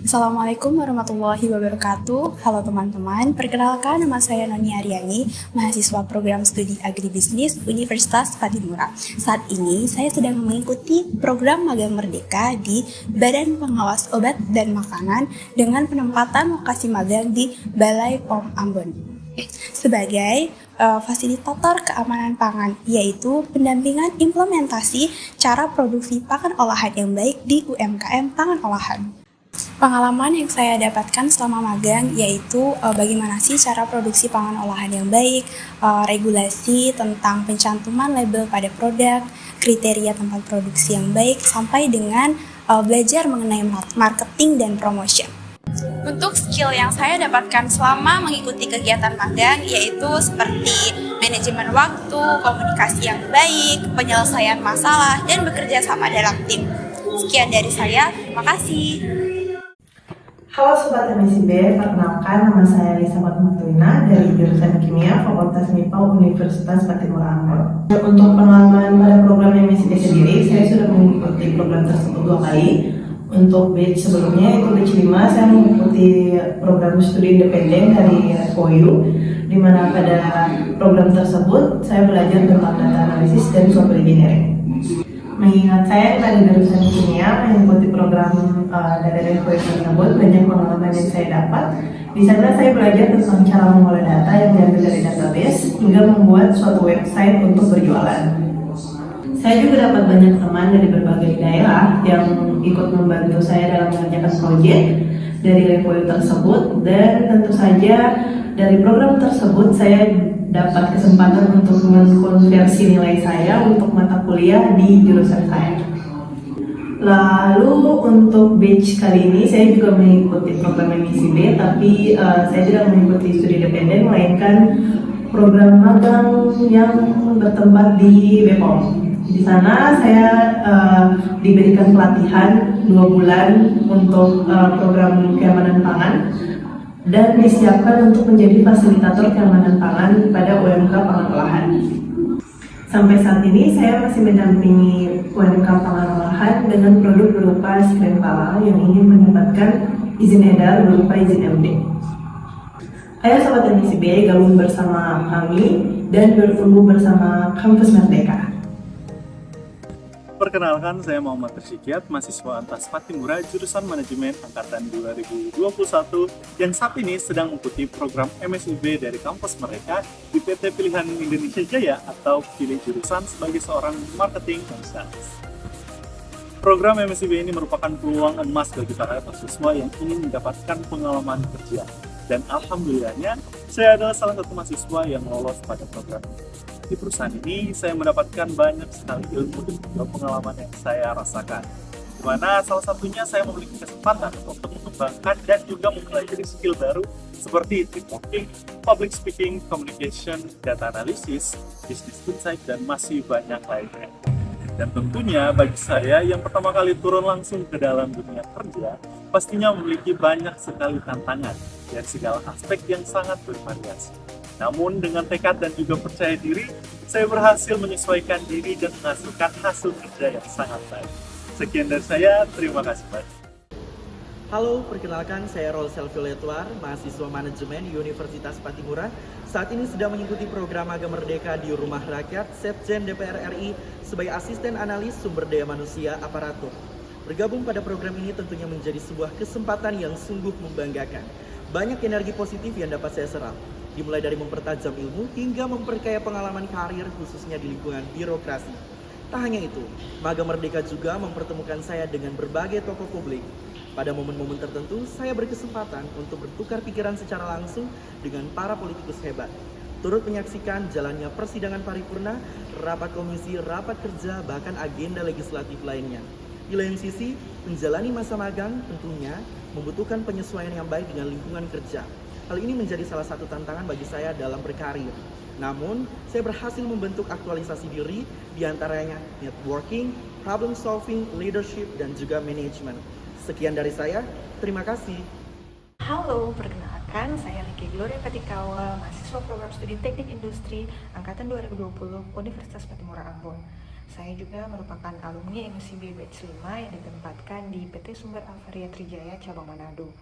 Assalamualaikum warahmatullahi wabarakatuh. Halo teman-teman, perkenalkan nama saya Noni Aryani, mahasiswa program studi agribisnis Universitas Patimura. Saat ini saya sedang mengikuti program magang merdeka di Badan Pengawas Obat dan Makanan dengan penempatan lokasi magang di Balai POM Ambon sebagai fasilitator keamanan pangan, yaitu pendampingan implementasi cara produksi pangan olahan yang baik di UMKM pangan olahan. Pengalaman yang saya dapatkan selama magang yaitu bagaimana sih cara produksi pangan olahan yang baik, regulasi tentang pencantuman label pada produk, kriteria tempat produksi yang baik, sampai dengan belajar mengenai marketing dan promotion. Untuk skill yang saya dapatkan selama mengikuti kegiatan magang yaitu seperti manajemen waktu, komunikasi yang baik, penyelesaian masalah, dan bekerja sama dalam tim. Sekian dari saya, terima kasih. Halo Sobat MSIB, perkenalkan nama saya Lisa Fatmatuina dari jurusan Kimia Fakultas MIPA Universitas Patimura Ambon. Untuk pengalaman pada program MSIB sendiri, saya sudah mengikuti program tersebut 2 kali. Untuk batch sebelumnya itu batch 5, saya mengikuti program studi independen dari FOU, di mana pada program tersebut saya belajar tentang data analisis dan software engineering. Mengingat saya dari jurusan kimia mengikuti program dari FOU tersebut, banyak pengalaman yang saya dapat. Di sana saya belajar tentang cara mengolah data yang diambil dari database hingga membuat suatu website untuk berjualan. Saya juga dapat banyak teman dari berbagai daerah yang ikut membantu saya dalam mengerjakan proyek dari FOU tersebut, dan tentu saja dari program tersebut saya dapat kesempatan untuk mengkonversi nilai saya untuk mata kuliah di jurusan saya. Lalu untuk batch kali ini saya juga mengikuti program MSIB, tapi saya tidak mengikuti studi independen, melainkan program magang yang bertempat di BPOM. Di sana saya diberikan pelatihan 2 bulan untuk program keamanan pangan, dan disiapkan untuk menjadi fasilitator keamanan pangan pada UMK pangan olahan. Sampai saat ini saya masih mendampingi UMK pangan olahan dengan produk berupa siren pala yang ingin mendapatkan izin edar berupa izin MD. Ayo Sobat MSIB, gabung bersama kami dan bertumbuh bersama Kampus Merdeka. Perkenalkan, saya Muhammad Tersikiat, mahasiswa Antas Patimura, jurusan Manajemen Angkatan 2021, yang saat ini sedang mengikuti program MSIB dari kampus mereka di PT Pilihan Indonesia Jaya atau pilih jurusan sebagai seorang marketing dan sales. Program MSIB ini merupakan peluang emas bagi para mahasiswa yang ingin mendapatkan pengalaman kerja. Dan alhamdulillahnya, saya adalah salah satu mahasiswa yang lolos pada program ini. Di perusahaan ini, saya mendapatkan banyak sekali ilmu dan juga pengalaman yang saya rasakan. Di mana salah satunya saya memiliki kesempatan untuk mengembangkan dan juga mempelajari skill baru seperti team working, public speaking, communication, data analysis, business insight, dan masih banyak lainnya. Dan tentunya bagi saya yang pertama kali turun langsung ke dalam dunia kerja, pastinya memiliki banyak sekali tantangan dari segala aspek yang sangat bervariasi. Namun dengan tekad dan juga percaya diri, saya berhasil menyesuaikan diri dan menghasilkan hasil kerja yang sangat baik. Sekian dari saya, terima kasih banyak. Halo, perkenalkan saya Rolsel Violetwar, mahasiswa manajemen Universitas Patimura. Saat ini sedang mengikuti program magang merdeka di Rumah Rakyat Setjen DPR RI sebagai asisten analis sumber daya manusia aparatur. Bergabung pada program ini tentunya menjadi sebuah kesempatan yang sungguh membanggakan. Banyak energi positif yang dapat saya serap, dimulai dari mempertajam ilmu hingga memperkaya pengalaman karir khususnya di lingkungan birokrasi. Tak hanya itu, magang merdeka juga mempertemukan saya dengan berbagai tokoh publik. Pada momen-momen tertentu, saya berkesempatan untuk bertukar pikiran secara langsung dengan para politikus hebat. Turut menyaksikan jalannya persidangan paripurna, rapat komisi, rapat kerja, bahkan agenda legislatif lainnya. Di lain sisi, menjalani masa magang tentunya membutuhkan penyesuaian yang baik dengan lingkungan kerja. Hal ini menjadi salah satu tantangan bagi saya dalam berkarir. Namun, saya berhasil membentuk aktualisasi diri, diantaranya networking, problem solving, leadership, dan juga manajemen. Sekian dari saya, terima kasih. Halo, perkenalkan saya Riki Gloria Patikawa, mahasiswa program studi teknik industri angkatan 2020 Universitas Patimura Ambon. Saya juga merupakan alumni MSIB Batch 5 yang ditempatkan di PT Sumber Alvaria Trijaya cabang Manado.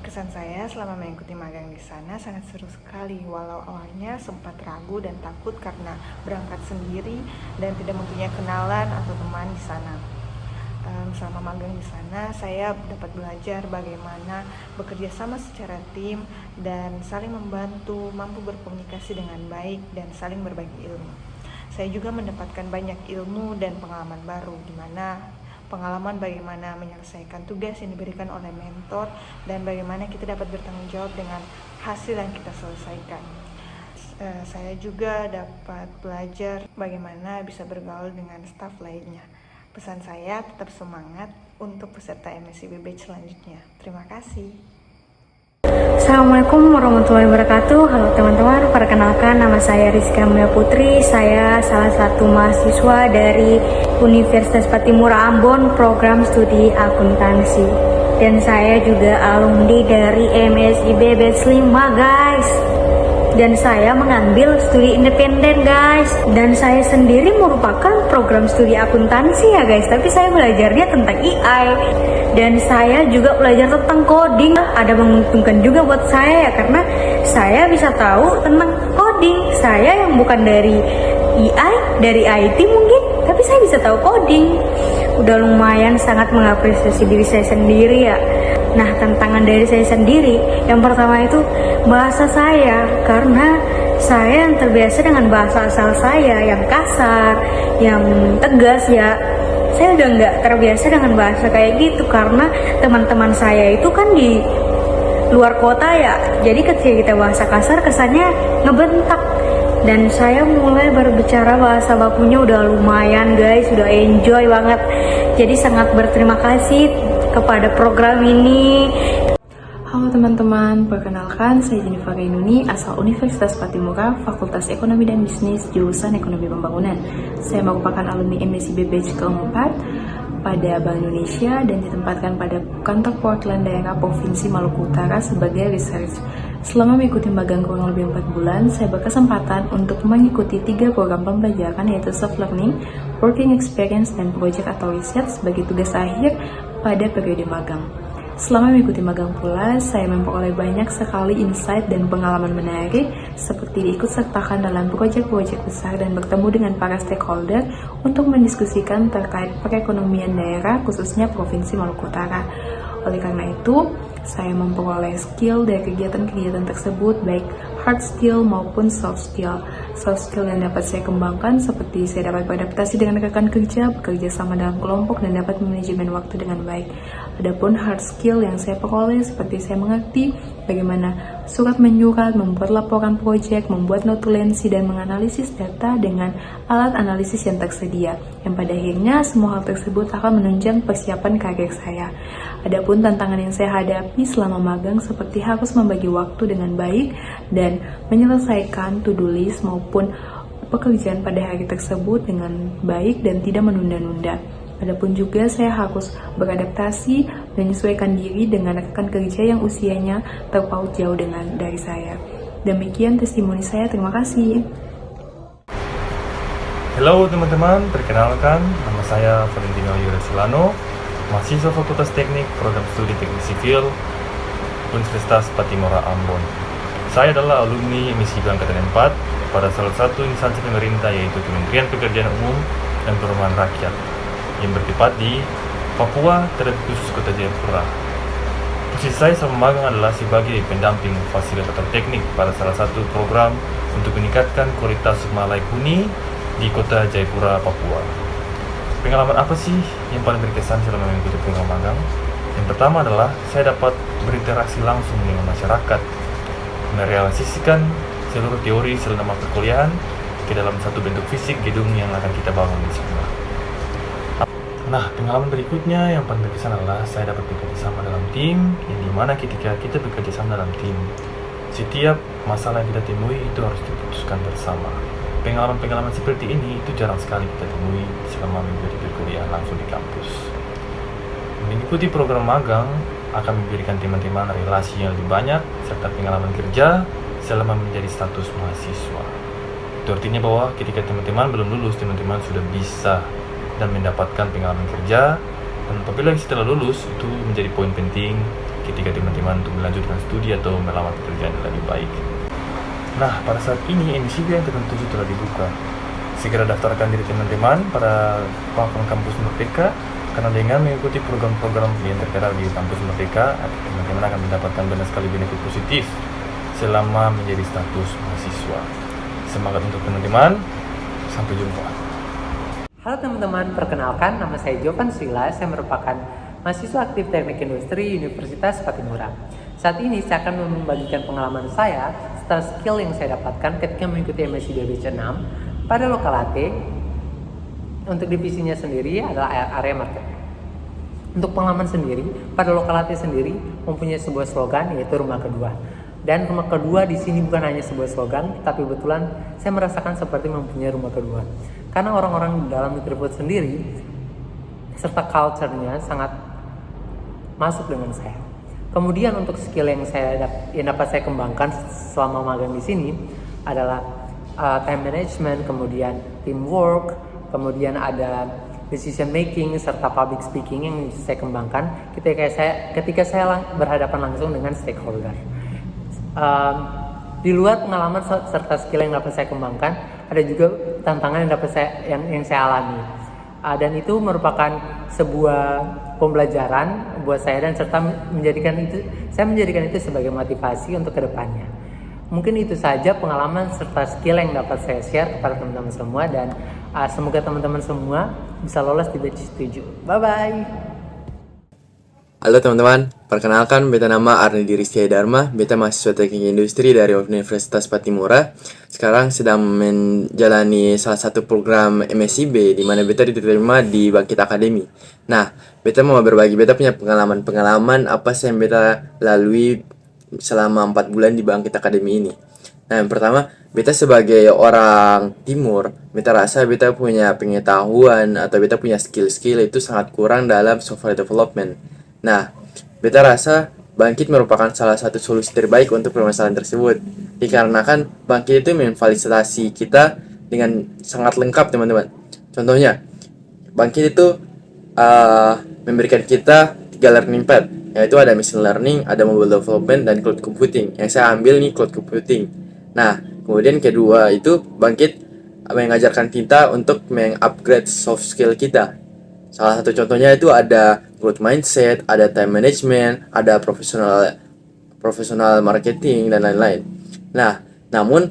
Kesan saya selama mengikuti magang di sana sangat seru sekali, walau awalnya sempat ragu dan takut karena berangkat sendiri dan tidak mempunyai kenalan atau teman di sana. Selama magang di sana, saya dapat belajar bagaimana bekerja sama secara tim dan saling membantu, mampu berkomunikasi dengan baik dan saling berbagi ilmu. Saya juga mendapatkan banyak ilmu dan pengalaman baru, di mana pengalaman bagaimana menyelesaikan tugas yang diberikan oleh mentor dan bagaimana kita dapat bertanggung jawab dengan hasil yang kita selesaikan. Saya juga dapat belajar bagaimana bisa bergaul dengan staf lainnya. Pesan saya tetap semangat untuk peserta MSIB Batch selanjutnya. Terima kasih. Assalamualaikum warahmatullahi wabarakatuh. Halo teman-teman, perkenalkan nama saya Rizka Mulia Putri. Saya salah satu mahasiswa dari Universitas Patimura Ambon, program studi akuntansi. Dan saya juga alumni dari MSIB Batch 5, guys. Dan saya mengambil studi independen, guys. Dan saya sendiri merupakan program studi akuntansi ya, guys. Tapi saya belajarnya tentang AI. Dan saya juga belajar tentang coding. Ada menguntungkan juga buat saya ya, karena saya bisa tahu tentang coding. Saya yang bukan dari AI, dari IT mungkin, tapi saya bisa tahu coding. Udah lumayan sangat mengapresiasi diri saya sendiri ya. Nah, tantangan dari saya sendiri yang pertama itu bahasa saya, karena saya yang terbiasa dengan bahasa asal saya yang kasar, yang tegas ya. Saya udah nggak terbiasa dengan bahasa kayak gitu karena teman-teman saya itu kan di luar kota ya. Jadi ketika kita bahasa kasar kesannya ngebentak. Dan saya mulai berbicara bahasa bakunya udah lumayan, guys, udah enjoy banget. Jadi sangat berterima kasih kepada program ini. Halo teman-teman, perkenalkan saya Jennifer Rainuni, asal Universitas Patimura, Fakultas Ekonomi dan Bisnis, jurusan Ekonomi Pembangunan. Saya merupakan alumni MSIB Batch keempat pada Bank Indonesia dan ditempatkan pada kantor perwakilan daerah Provinsi Maluku Utara sebagai research. Selama mengikuti magang kurang lebih 4 bulan, saya berkesempatan untuk mengikuti 3 program pembelajaran, yaitu Self Learning, Working Experience, dan Project atau Riset sebagai tugas akhir pada periode magang. Selama mengikuti magang pula, saya memperoleh banyak sekali insight dan pengalaman menarik, seperti diikutsertakan dalam proyek-proyek besar dan bertemu dengan para stakeholder untuk mendiskusikan terkait perekonomian daerah, khususnya Provinsi Maluku Utara. Oleh karena itu, saya memperoleh skill dari kegiatan-kegiatan tersebut, baik hard skill maupun soft skill. Soft skill yang dapat saya kembangkan seperti saya dapat beradaptasi dengan rekan kerja, bekerja sama dalam kelompok, dan dapat manajemen waktu dengan baik. Adapun hard skill yang saya peroleh seperti saya mengerti bagaimana surat menyurat, membuat laporan proyek, membuat notulensi, dan menganalisis data dengan alat analisis yang tersedia. Yang pada akhirnya semua hal tersebut akan menunjang persiapan karir saya. Adapun tantangan yang saya hadapi selama magang seperti harus membagi waktu dengan baik dan menyelesaikan to-do list maupun pekerjaan pada hari tersebut dengan baik dan tidak menunda-nunda. Adapun juga saya harus beradaptasi dan menyesuaikan diri dengan rekan kerja yang usianya terpaut jauh dari saya. Demikian testimoni saya, terima kasih. Halo teman-teman, perkenalkan nama saya Valentino Yurasilano, mahasiswa Fakultas Teknik Program Studi Teknik Sipil Universitas Patimura Ambon. Saya adalah alumni MSIB Angkatan 4 pada salah satu instansi pemerintah, yaitu Kementerian Pekerjaan Umum dan Perumahan Rakyat yang bertempat di Papua, terlebih khusus Kota Jayapura. Posisi saya selama magang adalah sebagai pendamping fasilitator teknik pada salah satu program untuk meningkatkan kualitas Malai Kuni di Kota Jayapura, Papua. Pengalaman apa sih yang paling berkesan selama mengikuti program magang? Yang pertama adalah saya dapat berinteraksi langsung dengan masyarakat, merealisasikan seluruh teori selama perkuliahan ke dalam satu bentuk fisik gedung yang akan kita bangun di sana. Nah, pengalaman berikutnya yang paling berkesan adalah saya dapat bekerja sama dalam tim, yang dimana ketika kita bekerja sama dalam tim, setiap masalah yang kita temui itu harus diputuskan bersama. Pengalaman-pengalaman seperti ini itu jarang sekali kita temui selama mengikuti perkuliahan langsung di kampus. Mengikuti program magang akan memberikan teman-teman relasi yang lebih banyak serta pengalaman kerja selama menjadi status mahasiswa. Itu artinya bahwa ketika teman-teman belum lulus, teman-teman sudah bisa dan mendapatkan pengalaman kerja. Dan apabila setelah lulus, itu menjadi poin penting ketika teman-teman untuk melanjutkan studi atau melamar pekerjaan yang lebih baik. Nah, pada saat ini MSIB yang ke-7 telah dibuka. Segera daftarkan diri teman-teman pada platform Kampus Merdeka, karena dengan mengikuti program-program yang tertera di Kampus Merdeka, teman-teman akan mendapatkan banyak sekali benefit positif selama menjadi status mahasiswa. Semangat untuk teman-teman, sampai jumpa. Halo teman-teman, perkenalkan nama saya Jovan Srila, saya merupakan mahasiswa aktif Teknik Industri Universitas Patimura. Saat ini saya akan membagikan pengalaman saya serta skill yang saya dapatkan ketika mengikuti MSIB batch 6 pada Lokalate. Untuk divisinya sendiri adalah area market. Untuk pengalaman sendiri, pada Lokalate sendiri mempunyai sebuah slogan, yaitu rumah kedua. Dan rumah kedua di sini bukan hanya sebuah slogan, tapi kebetulan saya merasakan seperti mempunyai rumah kedua. Karena orang-orang di dalam Nutrifood sendiri serta culture-nya sangat masuk dengan saya. Kemudian untuk skill yang dapat saya kembangkan selama magang di sini adalah time management, kemudian teamwork, kemudian ada decision making serta public speaking yang saya kembangkan ketika saya berhadapan langsung dengan stakeholder. Di luar pengalaman serta skill yang dapat saya kembangkan, ada juga tantangan yang saya alami. Dan itu merupakan sebuah pembelajaran buat saya dan serta saya menjadikan itu sebagai motivasi untuk kedepannya. Mungkin itu saja pengalaman serta skill yang dapat saya share kepada teman-teman semua, dan semoga teman-teman semua bisa lolos di batch 7. Bye-bye! Halo teman-teman, perkenalkan beta nama Arni Diristia Dharma, beta mahasiswa Teknik Industri dari Universitas Patimura. Sekarang sedang menjalani salah satu program MSIB di mana beta diterima di Bangkit Academy. Nah, beta mau berbagi beta punya pengalaman apa sih yang beta lalui selama 4 bulan di Bangkit Academy ini. Nah, yang pertama, beta sebagai orang timur, beta rasa beta punya pengetahuan atau beta punya skill-skill itu sangat kurang dalam software development. Nah, beta rasa Bangkit merupakan salah satu solusi terbaik untuk permasalahan tersebut. Dikarenakan Bangkit itu memfasilitasi kita dengan sangat lengkap, teman-teman. Contohnya, Bangkit itu memberikan kita 3 learning path, yaitu ada machine learning, ada mobile development, dan cloud computing. Yang saya ambil nih cloud computing. Nah, kemudian kedua itu Bangkit mengajarkan kita untuk mengupgrade soft skill kita. Salah satu contohnya itu ada growth mindset, ada time management, ada professional marketing, dan lain-lain. Nah, namun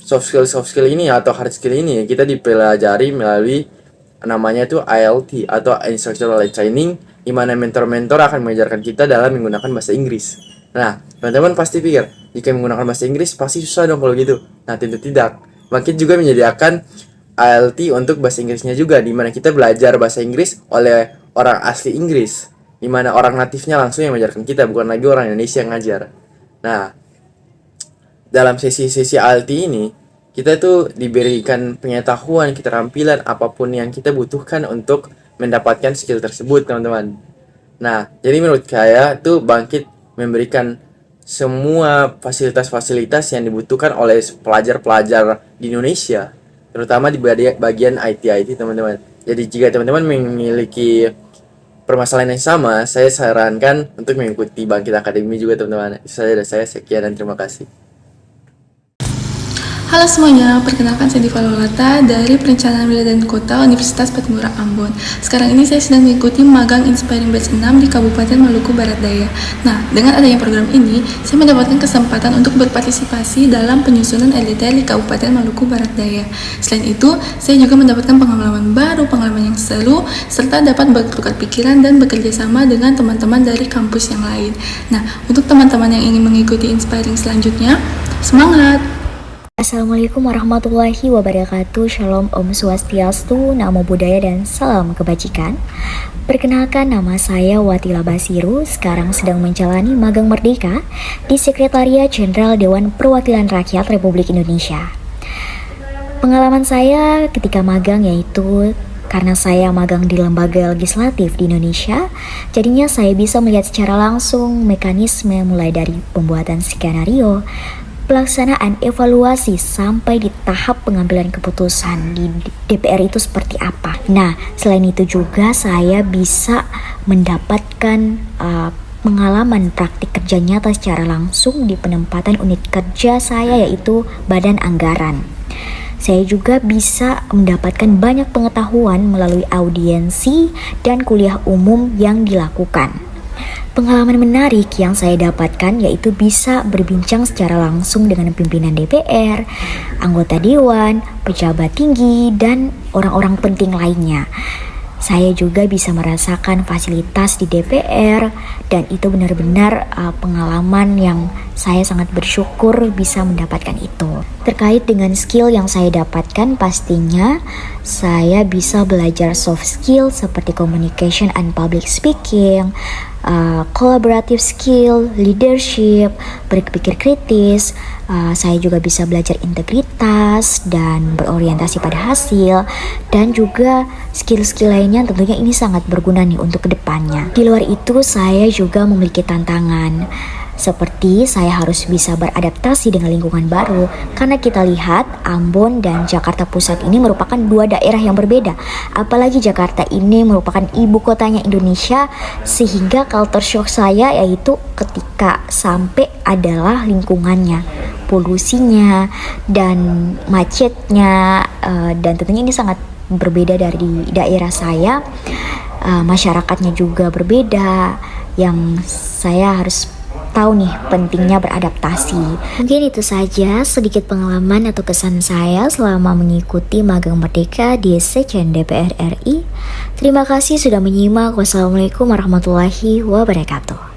soft skill ini atau hard skill ini kita dipelajari melalui namanya itu ILT atau Instructional Training, di mana mentor-mentor akan mengajarkan kita dalam menggunakan bahasa Inggris. Nah, teman-teman pasti pikir jika menggunakan bahasa Inggris pasti susah dong kalau gitu. Nah, tentu tidak. Bangkit juga menyediakan ILT untuk bahasa Inggrisnya juga, di mana kita belajar bahasa Inggris oleh orang asli Inggris, di mana orang natifnya langsung yang mengajarkan kita, bukan lagi orang Indonesia yang ngajar. Nah, dalam sesi-sesi ILT ini kita tuh diberikan pengetahuan, keterampilan apapun yang kita butuhkan untuk mendapatkan skill tersebut, teman-teman. Nah, jadi menurut saya tuh Bangkit memberikan semua fasilitas-fasilitas yang dibutuhkan oleh pelajar-pelajar di Indonesia, terutama di bagian IT, teman-teman. Jadi jika teman-teman memiliki permasalahan yang sama, saya sarankan untuk mengikuti Bangkit Academy juga, teman-teman. Itu saja dari saya, sekian dan terima kasih. Halo semuanya, perkenalkan saya Diva Lolata dari Perencanaan Wilayah dan Kota Universitas Patimura Ambon. Sekarang ini saya sedang mengikuti magang Inspiring Batch 6 di Kabupaten Maluku Barat Daya. Nah, dengan adanya program ini, saya mendapatkan kesempatan untuk berpartisipasi dalam penyusunan LDTR di Kabupaten Maluku Barat Daya. Selain itu, saya juga mendapatkan pengalaman baru, pengalaman yang seru, serta dapat bertukar pikiran dan bekerja sama dengan teman-teman dari kampus yang lain. Nah, untuk teman-teman yang ingin mengikuti Inspiring selanjutnya, semangat! Assalamualaikum warahmatullahi wabarakatuh. Shalom, Om Swastiastu, Namo Buddhaya, dan salam kebajikan. Perkenalkan, nama saya Watila Basiru. Sekarang sedang menjalani magang merdeka di Sekretariat Jenderal Dewan Perwakilan Rakyat Republik Indonesia. Pengalaman saya ketika magang yaitu karena saya magang di lembaga legislatif di Indonesia, jadinya saya bisa melihat secara langsung mekanisme mulai dari pembuatan skenario, pelaksanaan evaluasi sampai di tahap pengambilan keputusan di DPR itu seperti apa. Nah, selain itu juga saya bisa mendapatkan pengalaman praktik kerja nyata secara langsung di penempatan unit kerja saya, yaitu Badan Anggaran. Saya juga bisa mendapatkan banyak pengetahuan melalui audiensi dan kuliah umum yang dilakukan. Pengalaman menarik yang saya dapatkan yaitu bisa berbincang secara langsung dengan pimpinan DPR, anggota dewan, pejabat tinggi, dan orang-orang penting lainnya. Saya juga bisa merasakan fasilitas di DPR dan itu benar-benar pengalaman yang saya sangat bersyukur bisa mendapatkan itu. Terkait dengan skill yang saya dapatkan, pastinya saya bisa belajar soft skill seperti communication and public speaking, collaborative skill, leadership, berpikir kritis. Saya juga bisa belajar integritas dan berorientasi pada hasil, dan juga skill-skill lainnya tentunya ini sangat berguna nih untuk kedepannya. Di luar itu saya juga memiliki tantangan, seperti saya harus bisa beradaptasi dengan lingkungan baru, karena kita lihat Ambon dan Jakarta Pusat ini merupakan dua daerah yang berbeda. Apalagi Jakarta ini merupakan ibu kotanya Indonesia, sehingga culture shock saya yaitu ketika sampai adalah lingkungannya, polusinya, dan macetnya, dan tentunya ini sangat berbeda dari daerah saya. Masyarakatnya juga berbeda, yang saya harus tahu nih pentingnya beradaptasi. Mungkin itu saja sedikit pengalaman atau kesan saya selama mengikuti magang merdeka di Sekjen DPR RI. Terima kasih sudah menyimak. Wassalamualaikum warahmatullahi wabarakatuh.